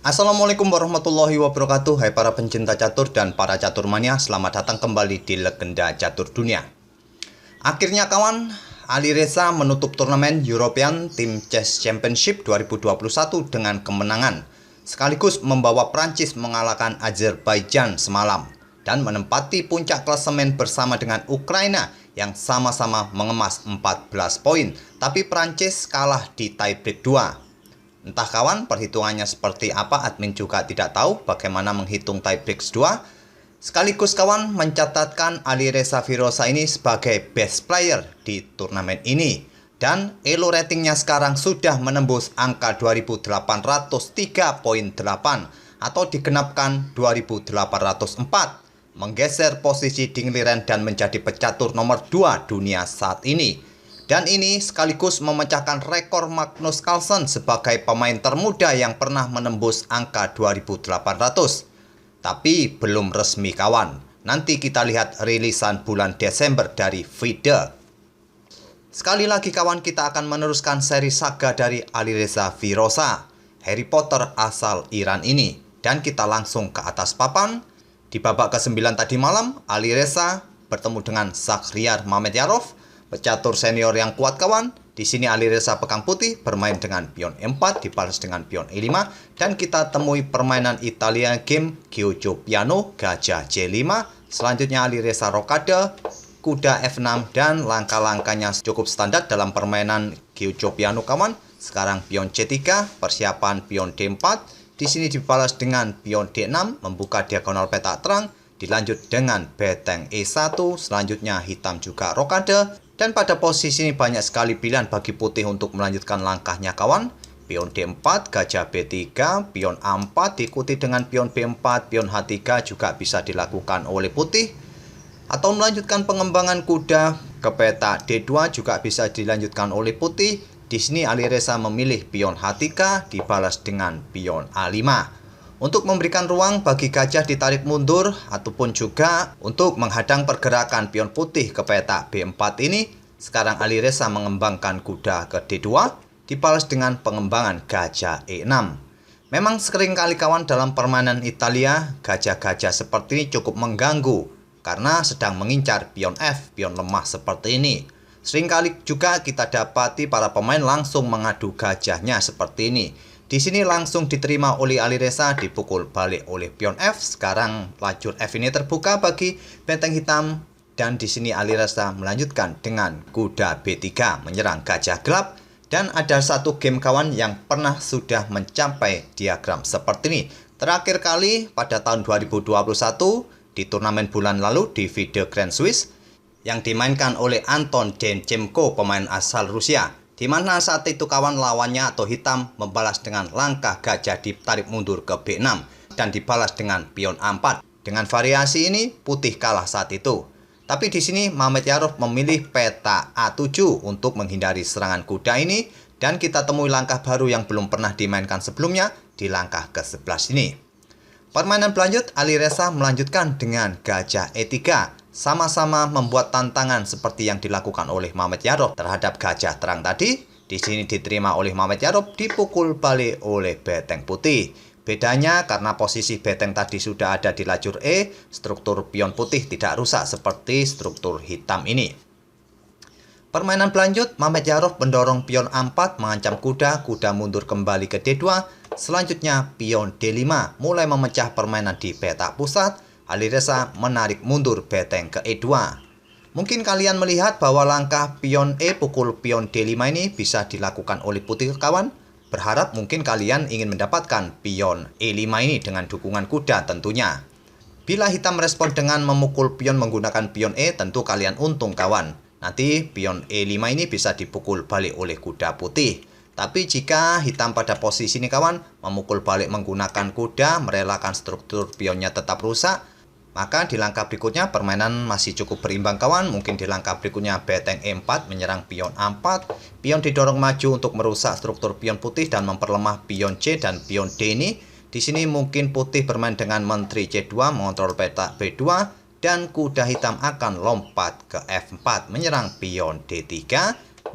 Assalamualaikum warahmatullahi wabarakatuh. Hai para pencinta catur dan para catur mania, selamat datang kembali di Legenda Catur Dunia. Akhirnya kawan, Alireza menutup turnamen European Team Chess Championship 2021 dengan kemenangan, sekaligus membawa Prancis mengalahkan Azerbaijan semalam dan menempati puncak klasemen bersama dengan Ukraina yang sama-sama mengemas 14 poin, tapi Prancis kalah di tiebreak 2. Entah kawan perhitungannya seperti apa, admin juga tidak tahu bagaimana menghitung tiebreak 2. Sekaligus kawan mencatatkan Alireza Firoza ini sebagai best player di turnamen ini. Dan elo ratingnya sekarang sudah menembus angka 2803.8 atau digenapkan 2804. Menggeser posisi Ding Liren dan menjadi pecatur nomor 2 dunia saat ini. Dan ini sekaligus memecahkan rekor Magnus Carlsen sebagai pemain termuda yang pernah menembus angka 2800. Tapi belum resmi kawan. Nanti kita lihat rilisan bulan Desember dari FIDE. Sekali lagi kawan, kita akan meneruskan seri saga dari Alireza Firoza, Harry Potter asal Iran ini. Dan kita langsung ke atas papan. Di babak ke-9 tadi malam, Alireza bertemu dengan Shahryar Mamedyarov, pecatur senior yang kuat kawan. Di sini Alireza pegang putih bermain dengan pion E4 dibalas dengan pion E5 dan kita temui permainan Italia game Giojo Piano gajah C5. Selanjutnya Alireza rokade, kuda F6 dan langkah-langkahnya cukup standar dalam permainan Giojo Piano kawan. Sekarang pion C3, persiapan pion D4. Di sini dibalas dengan pion D6 membuka diagonal petak terang. Dilanjut dengan beteng E1, selanjutnya hitam juga rokade. Dan pada posisi ini banyak sekali pilihan bagi putih untuk melanjutkan langkahnya kawan. Pion D4, gajah B3, pion A4 diikuti dengan pion B4, pion H3 juga bisa dilakukan oleh putih. Atau melanjutkan pengembangan kuda ke peta D2 juga bisa dilanjutkan oleh putih. Di sini Alireza memilih pion H3 dibalas dengan pion A5. Untuk memberikan ruang bagi gajah ditarik mundur ataupun juga untuk menghadang pergerakan pion putih ke petak B4 ini, sekarang Alireza mengembangkan kuda ke D2 dibalas dengan pengembangan gajah E6. Memang sering kali kawan dalam permainan Italia, gajah-gajah seperti ini cukup mengganggu karena sedang mengincar pion F, pion lemah seperti ini. Seringkali juga kita dapati para pemain langsung mengadu gajahnya seperti ini. Di sini langsung diterima oleh Alireza, dipukul balik oleh pion F. Sekarang lajur F ini terbuka bagi benteng hitam dan di sini Alireza melanjutkan dengan kuda B3 menyerang gajah gelap. Dan ada satu game kawan yang pernah sudah mencapai diagram seperti ini. Terakhir kali pada tahun 2021 di turnamen bulan lalu di FIDE Grand Swiss yang dimainkan oleh Anton Demchenko, pemain asal Rusia. Di mana saat itu kawan lawannya atau hitam membalas dengan langkah gajah ditarik mundur ke B6 dan dibalas dengan pion A4. Dengan variasi ini putih kalah saat itu. Tapi di sini Mamedyarov memilih peta A7 untuk menghindari serangan kuda ini dan kita temui langkah baru yang belum pernah dimainkan sebelumnya di langkah ke-11 ini. Permainan berlanjut, Alireza melanjutkan dengan gajah E3. Sama-sama membuat tantangan seperti yang dilakukan oleh Mamedyarov terhadap gajah terang tadi. Di sini diterima oleh Mamedyarov, dipukul balik oleh beteng putih. Bedanya karena posisi beteng tadi sudah ada di lajur E, struktur pion putih tidak rusak seperti struktur hitam ini. Permainan berlanjut, Mamedyarov mendorong pion A4 mengancam kuda, kuda mundur kembali ke D2. Selanjutnya pion D5 mulai memecah permainan di petak pusat. Alireza menarik mundur beteng ke E2. Mungkin kalian melihat bahwa langkah pion E pukul pion D5 ini bisa dilakukan oleh putih kawan. Berharap mungkin kalian ingin mendapatkan pion E5 ini dengan dukungan kuda tentunya. Bila hitam merespon dengan memukul pion menggunakan pion E, tentu kalian untung kawan. Nanti pion E5 ini bisa dipukul balik oleh kuda putih. Tapi jika hitam pada posisi ini kawan memukul balik menggunakan kuda, merelakan struktur pionnya tetap rusak, maka di langkah berikutnya permainan masih cukup berimbang kawan. Mungkin di langkah berikutnya beteng E4 menyerang pion A4. Pion didorong maju untuk merusak struktur pion putih dan memperlemah pion C dan pion D ini. Di sini mungkin putih bermain dengan menteri C2 mengontrol petak B2 dan kuda hitam akan lompat ke F4 menyerang pion D3.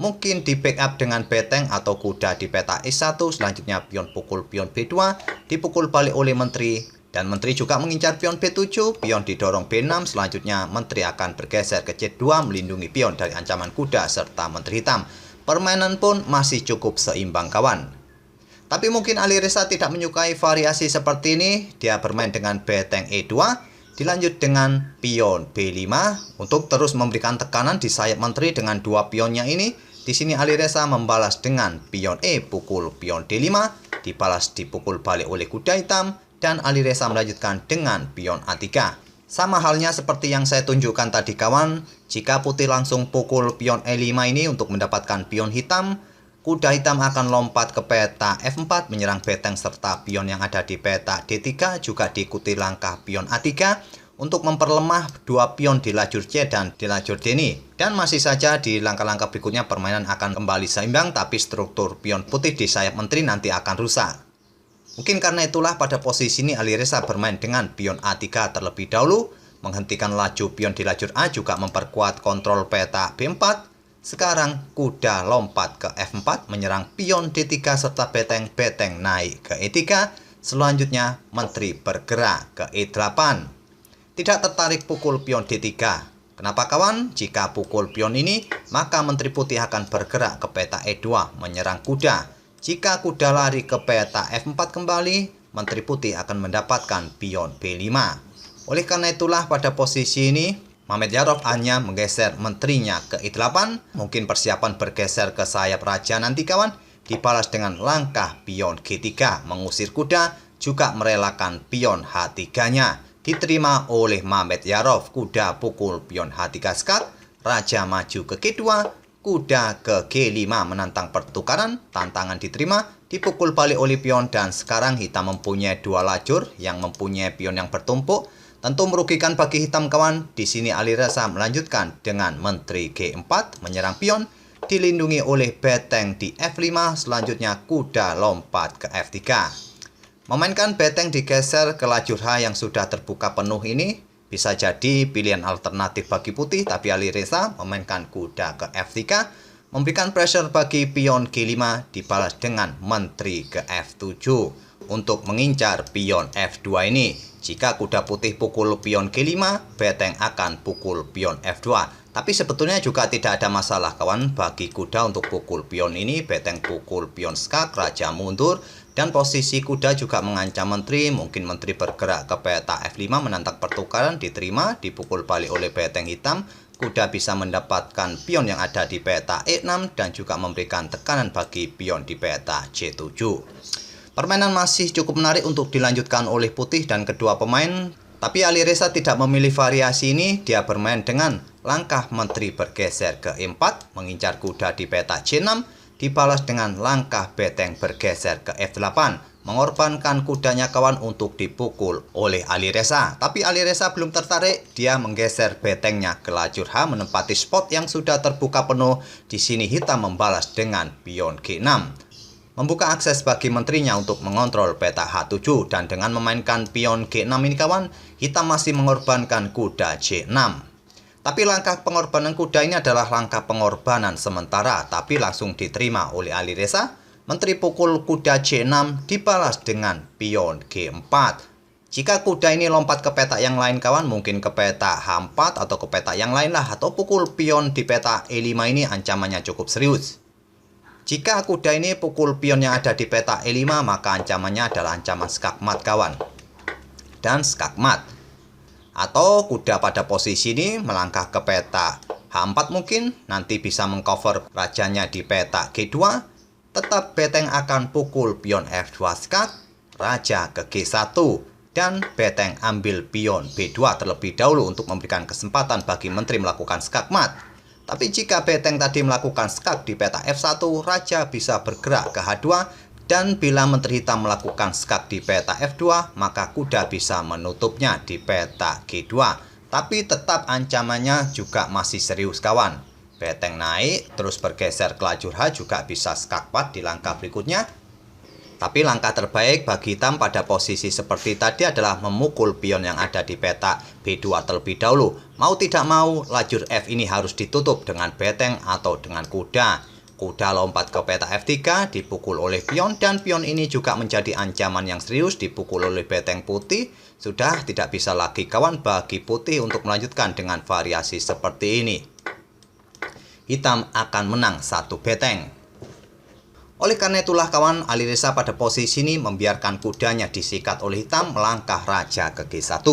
mungkin di backup dengan beteng atau kuda di peta E1, selanjutnya pion pukul pion B2, dipukul balik oleh menteri, dan menteri juga mengincar pion B7, pion didorong B6, selanjutnya menteri akan bergeser ke C2 melindungi pion dari ancaman kuda serta menteri hitam. Permainan pun masih cukup seimbang kawan. Tapi mungkin Ali Reza tidak menyukai variasi seperti ini, dia bermain dengan beteng E2, dilanjut dengan pion B5 untuk terus memberikan tekanan di sayap menteri dengan dua pionnya ini. Di sini Ali Reza membalas dengan pion E pukul pion D5, dibalas dipukul balik oleh kuda hitam, dan Ali Reza melanjutkan dengan pion A3. Sama halnya seperti yang saya tunjukkan tadi kawan, jika putih langsung pukul pion E5 ini untuk mendapatkan pion hitam, kuda hitam akan lompat ke peta F4 menyerang beteng serta pion yang ada di peta D3, juga diikuti langkah pion A3 untuk memperlemah dua pion di lajur C dan di lajur D ini. Dan masih saja di langkah-langkah berikutnya permainan akan kembali seimbang, tapi struktur pion putih di sayap menteri nanti akan rusak. Mungkin karena itulah pada posisi ini Ali Reza bermain dengan pion A3 terlebih dahulu, menghentikan laju pion di lajur A, juga memperkuat kontrol peta B4. Sekarang kuda lompat ke F4 menyerang pion D3 serta beteng naik ke E3. Selanjutnya menteri bergerak ke E8. Tidak tertarik pukul pion D3. Kenapa kawan? Jika pukul pion ini, maka menteri putih akan bergerak ke peta E2 menyerang kuda. Jika kuda lari ke peta F4 kembali, menteri putih akan mendapatkan pion B5. Oleh karena itulah pada posisi ini, Mehmet Yarov hanya menggeser menterinya ke E8. Mungkin persiapan bergeser ke sayap raja nanti kawan. Dibalas dengan langkah pion G3 mengusir kuda, juga merelakan pion H3-nya. Diterima oleh Mehmet Yarov, kuda pukul pion H3 skak, raja maju ke G2, kuda ke G5 menantang pertukaran, tantangan diterima, dipukul balik oleh pion, dan sekarang hitam mempunyai dua lajur yang mempunyai pion yang bertumpuk. Tentu merugikan bagi hitam kawan. Di sini Ali Reza melanjutkan dengan menteri G4 menyerang pion, dilindungi oleh beteng di F5, selanjutnya kuda lompat ke F3. Memainkan beteng digeser ke lajur H yang sudah terbuka penuh ini bisa jadi pilihan alternatif bagi putih, tapi Ali Reza memainkan kuda ke F3, memberikan pressure bagi pion G5, dibalas dengan menteri ke F7 untuk mengincar pion F2 ini. Jika kuda putih pukul pion G5, beteng akan pukul pion F2. Tapi sebetulnya juga tidak ada masalah kawan bagi kuda untuk pukul pion ini. Beteng pukul pion skak, raja mundur, dan posisi kuda juga mengancam menteri. Mungkin menteri bergerak ke peta F5 menantang pertukaran, diterima, dipukul balik oleh beteng hitam. Kuda bisa mendapatkan pion yang ada di peta E6 dan juga memberikan tekanan bagi pion di peta C7. Permainan masih cukup menarik untuk dilanjutkan oleh putih dan kedua pemain. Tapi Ali Reza tidak memilih variasi ini, dia bermain dengan langkah menteri bergeser ke E4, mengincar kuda di peta C6, dibalas dengan langkah beteng bergeser ke F8, mengorbankan kudanya kawan untuk dipukul oleh Ali Reza. Tapi Ali Reza belum tertarik, dia menggeser betengnya ke lajur H menempati spot yang sudah terbuka penuh. Di sini hitam membalas dengan pion G6. Membuka akses bagi menterinya untuk mengontrol peta H7, dan dengan memainkan pion G6 ini kawan, hitam masih mengorbankan kuda C6. Tapi langkah pengorbanan kuda ini adalah langkah pengorbanan sementara, tapi langsung diterima oleh Ali Reza. Menteri pukul kuda C6 dibalas dengan pion G4. Jika kuda ini lompat ke peta yang lain kawan, mungkin ke peta H4 atau ke peta yang lain lah, atau pukul pion di peta E5 ini ancamannya cukup serius. Jika kuda ini pukul pion yang ada di peta E5, maka ancamannya adalah ancaman skakmat kawan. Dan skakmat. Atau kuda pada posisi ini melangkah ke peta H4 mungkin, nanti bisa mengcover rajanya di peta G2. Tetap beteng akan pukul pion F2 skak, raja ke G1. Dan beteng ambil pion B2 terlebih dahulu untuk memberikan kesempatan bagi menteri melakukan skakmat. Tapi jika beteng tadi melakukan skak di peta F1, raja bisa bergerak ke H2, dan bila menteri hitam melakukan skak di peta F2, maka kuda bisa menutupnya di peta G2. Tapi tetap ancamannya juga masih serius kawan. Beteng naik, terus bergeser ke lajur H juga bisa skakmat di langkah berikutnya. Tapi langkah terbaik bagi hitam pada posisi seperti tadi adalah memukul pion yang ada di peta B2 terlebih dahulu. Mau tidak mau, lajur F ini harus ditutup dengan beteng atau dengan kuda. Kuda lompat ke peta F3, dipukul oleh pion, dan pion ini juga menjadi ancaman yang serius dipukul oleh beteng putih. Sudah tidak bisa lagi kawan bagi putih untuk melanjutkan dengan variasi seperti ini. Hitam akan menang satu beteng. Oleh karena itulah kawan, Alireza pada posisi ini membiarkan kudanya disikat oleh hitam melangkah raja ke G1.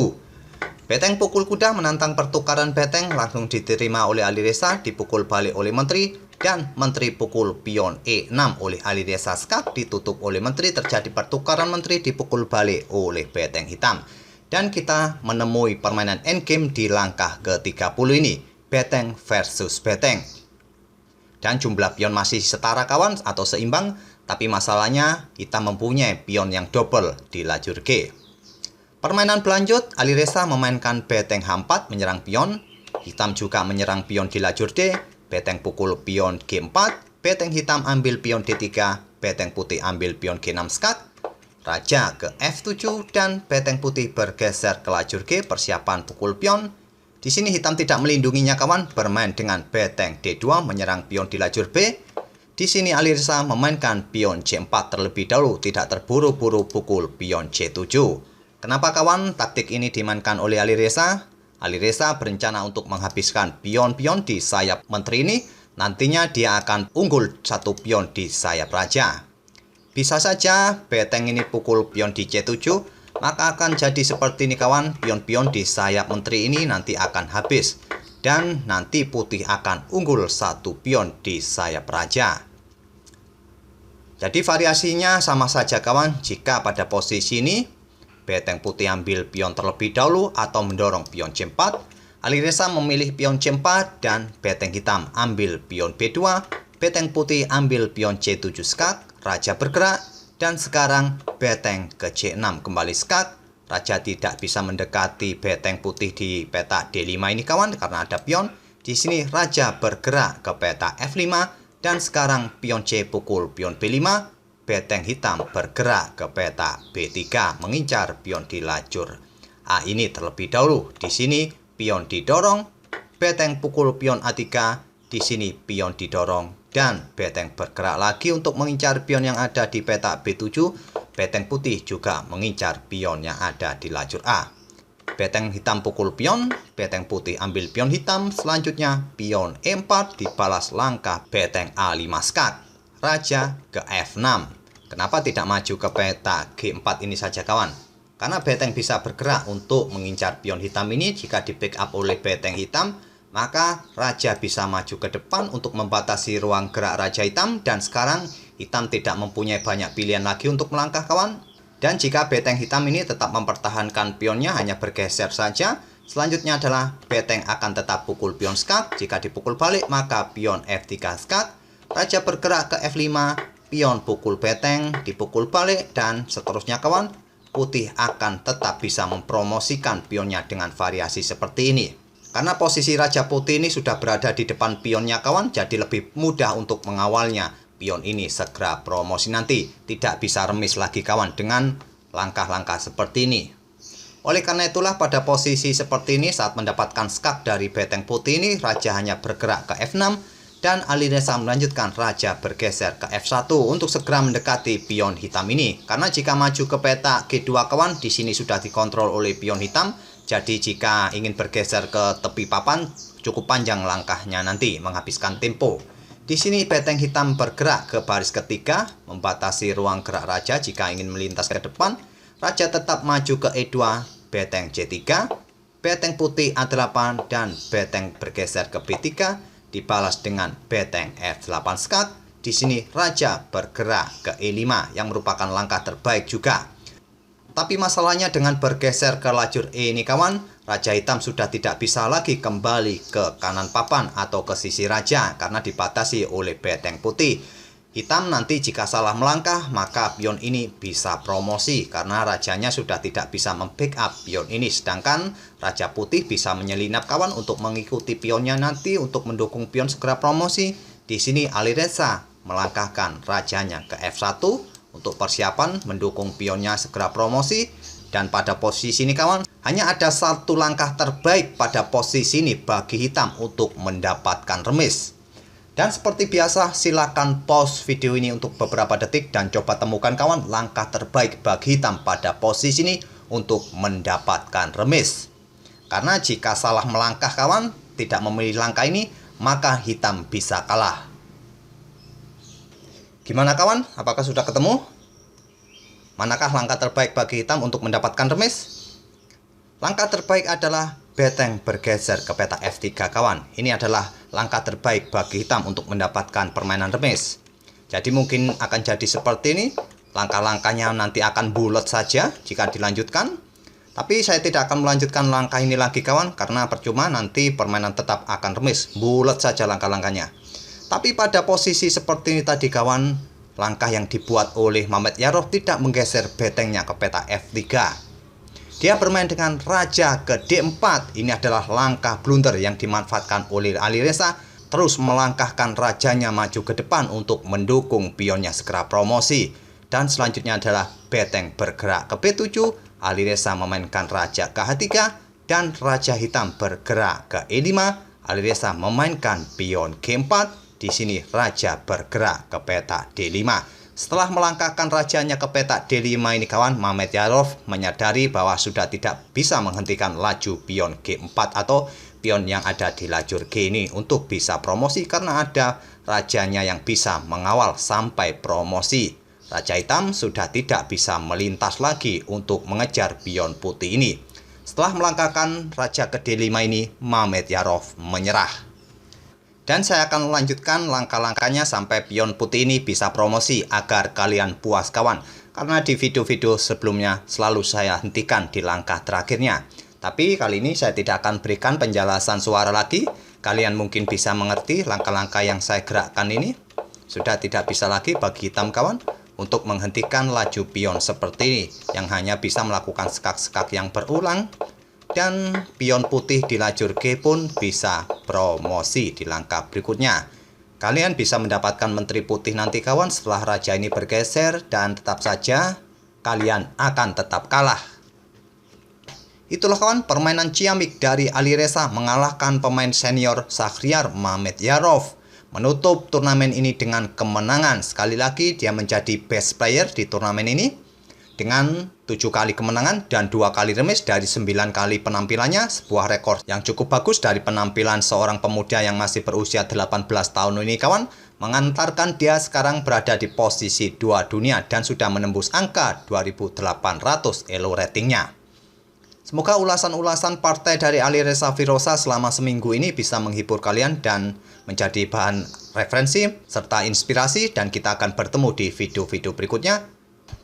Beteng pukul kuda menantang pertukaran beteng langsung diterima oleh Alireza, dipukul balik oleh menteri. Dan menteri pukul pion E6 oleh Alireza skak, ditutup oleh menteri, terjadi pertukaran menteri, dipukul balik oleh beteng hitam. Dan kita menemui permainan endgame di langkah ke-30 ini, beteng versus beteng. Dan jumlah pion masih setara kawan atau seimbang, tapi masalahnya hitam mempunyai pion yang double di lajur G. Permainan berlanjut, Alireza memainkan beteng H4 menyerang pion, hitam juga menyerang pion di lajur D. Beteng pukul pion G4, beteng hitam ambil pion D3, beteng putih ambil pion G6 skak, raja ke F7, dan beteng putih bergeser ke lajur G, persiapan pukul pion. Di sini hitam tidak melindunginya kawan, bermain dengan beteng D2 menyerang pion di lajur B. Di sini Alireza memainkan pion C4 terlebih dahulu, tidak terburu-buru pukul pion C7. Kenapa kawan taktik ini dimainkan oleh Alireza? Alireza berencana untuk menghabiskan pion-pion di sayap menteri ini. Nantinya dia akan unggul satu pion di sayap raja. Bisa saja beteng ini pukul pion di C7, maka akan jadi seperti ini kawan. Pion-pion di sayap menteri ini nanti akan habis. Dan nanti putih akan unggul satu pion di sayap raja. Jadi variasinya sama saja kawan. Jika pada posisi ini beteng putih ambil pion terlebih dahulu atau mendorong pion C4, Alireza memilih pion C4 dan beteng hitam ambil pion B2, beteng putih ambil pion C7 skak, raja bergerak, dan sekarang beteng ke C6 kembali skak. Raja tidak bisa mendekati beteng putih di peta D5 ini kawan karena ada pion. Di sini raja bergerak ke peta F5 dan sekarang pion C pukul pion B5. Beteng hitam bergerak ke peta B3 mengincar pion di lajur A ini terlebih dahulu. Di sini pion didorong, beteng pukul pion A3, di sini pion didorong dan beteng bergerak lagi untuk mengincar pion yang ada di peta B7. Beteng putih juga mengincar pion yang ada di lajur A. Beteng hitam pukul pion, beteng putih ambil pion hitam, selanjutnya pion E4 dibalas langkah beteng A5 skak, raja ke F6. Kenapa tidak maju ke peta G4 ini saja kawan? Karena beteng bisa bergerak untuk mengincar pion hitam ini. Jika di backup oleh beteng hitam, maka raja bisa maju ke depan untuk membatasi ruang gerak raja hitam. Dan sekarang hitam tidak mempunyai banyak pilihan lagi untuk melangkah kawan. Dan jika beteng hitam ini tetap mempertahankan pionnya, hanya bergeser saja, selanjutnya adalah beteng akan tetap pukul pion skak. Jika dipukul balik, maka pion F3 skak, raja bergerak ke F5, pion pukul beteng, dipukul balik, dan seterusnya kawan. Putih akan tetap bisa mempromosikan pionnya dengan variasi seperti ini. Karena posisi raja putih ini sudah berada di depan pionnya kawan, jadi lebih mudah untuk mengawalnya. Pion ini segera promosi nanti. Tidak bisa remis lagi kawan dengan langkah-langkah seperti ini. Oleh karena itulah pada posisi seperti ini, saat mendapatkan skak dari beteng putih ini, raja hanya bergerak ke F6. Dan Alireza melanjutkan raja bergeser ke F1 untuk segera mendekati pion hitam ini. Karena jika maju ke peta G2 kawan, di sini sudah dikontrol oleh pion hitam. Jadi jika ingin bergeser ke tepi papan, cukup panjang langkahnya nanti, menghabiskan tempo. Di sini beteng hitam bergerak ke baris ketiga, membatasi ruang gerak raja jika ingin melintas ke depan. Raja tetap maju ke E2, beteng C3, beteng putih A8, dan beteng bergeser ke B3. Dibalas dengan beteng F8 skak. Di sini raja bergerak ke E5 yang merupakan langkah terbaik juga. Tapi masalahnya dengan bergeser ke lajur E ini kawan, raja hitam sudah tidak bisa lagi kembali ke kanan papan atau ke sisi raja karena dibatasi oleh beteng putih. Hitam nanti jika salah melangkah, maka pion ini bisa promosi karena rajanya sudah tidak bisa membackup pion ini. Sedangkan raja putih bisa menyelinap kawan untuk mengikuti pionnya nanti untuk mendukung pion segera promosi. Di sini Alireza melangkahkan rajanya ke F1 untuk persiapan mendukung pionnya segera promosi. Dan pada posisi ini kawan, hanya ada satu langkah terbaik pada posisi ini bagi hitam untuk mendapatkan remis. Dan seperti biasa, silakan pause video ini untuk beberapa detik dan coba temukan kawan langkah terbaik bagi hitam pada posisi ini untuk mendapatkan remis. Karena jika salah melangkah kawan, tidak memilih langkah ini, maka hitam bisa kalah. Gimana kawan? Apakah sudah ketemu? Manakah langkah terbaik bagi hitam untuk mendapatkan remis? Langkah terbaik adalah beteng bergeser ke peta F3 kawan. Ini adalah langkah terbaik bagi hitam untuk mendapatkan permainan remis. Jadi mungkin akan jadi seperti ini. Langkah-langkahnya nanti akan bulat saja jika dilanjutkan. Tapi saya tidak akan melanjutkan langkah ini lagi kawan, karena percuma nanti permainan tetap akan remis. Bulat saja langkah-langkahnya. Tapi pada posisi seperti ini tadi kawan, langkah yang dibuat oleh Mamet Yarof tidak menggeser betengnya ke peta F3. Dia bermain dengan raja ke D4. Ini adalah langkah blunder yang dimanfaatkan oleh Alireza, terus melangkahkan rajanya maju ke depan untuk mendukung pionnya segera promosi. Dan selanjutnya adalah beteng bergerak ke B7. Alireza memainkan raja ke H3 dan raja hitam bergerak ke E5. Alireza memainkan pion G4. Di sini raja bergerak ke peta D5. Setelah melangkahkan rajanya ke peta D5 ini kawan, Mamet Yarof menyadari bahwa sudah tidak bisa menghentikan laju pion G4 atau pion yang ada di lajur G ini untuk bisa promosi, karena ada rajanya yang bisa mengawal sampai promosi. Raja hitam sudah tidak bisa melintas lagi untuk mengejar pion putih ini. Setelah melangkahkan raja ke D5 ini, Mamet Yarof menyerah. Dan saya akan melanjutkan langkah-langkahnya sampai pion putih ini bisa promosi agar kalian puas kawan. Karena di video-video sebelumnya selalu saya hentikan di langkah terakhirnya. Tapi kali ini saya tidak akan berikan penjelasan suara lagi. Kalian mungkin bisa mengerti langkah-langkah yang saya gerakkan ini. Sudah tidak bisa lagi bagi hitam kawan untuk menghentikan laju pion seperti ini, yang hanya bisa melakukan sekak-sekak yang berulang. Dan pion putih di lajur G pun bisa promosi di langkah berikutnya. Kalian bisa mendapatkan menteri putih nanti kawan setelah raja ini bergeser, dan tetap saja kalian akan tetap kalah. Itulah kawan permainan ciamik dari Alireza mengalahkan pemain senior Shahryar Mamet Yarof. Menutup turnamen ini dengan kemenangan. Sekali lagi dia menjadi best player di turnamen ini dengan 7 kali kemenangan dan 2 kali remis dari 9 kali penampilannya. Sebuah rekor yang cukup bagus dari penampilan seorang pemuda yang masih berusia 18 tahun ini kawan. Mengantarkan dia sekarang berada di posisi 2 dunia dan sudah menembus angka 2800 elo ratingnya. Semoga ulasan-ulasan partai dari Alireza Firoza selama seminggu ini bisa menghibur kalian dan menjadi bahan referensi serta inspirasi, dan kita akan bertemu di video-video berikutnya.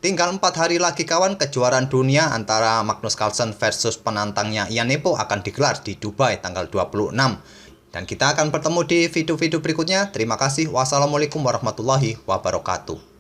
Tinggal 4 hari lagi kawan, kejuaraan dunia antara Magnus Carlsen versus penantangnya Ian Nepo akan digelar di Dubai tanggal 26. Dan kita akan bertemu di video-video berikutnya. Terima kasih. Wassalamualaikum warahmatullahi wabarakatuh.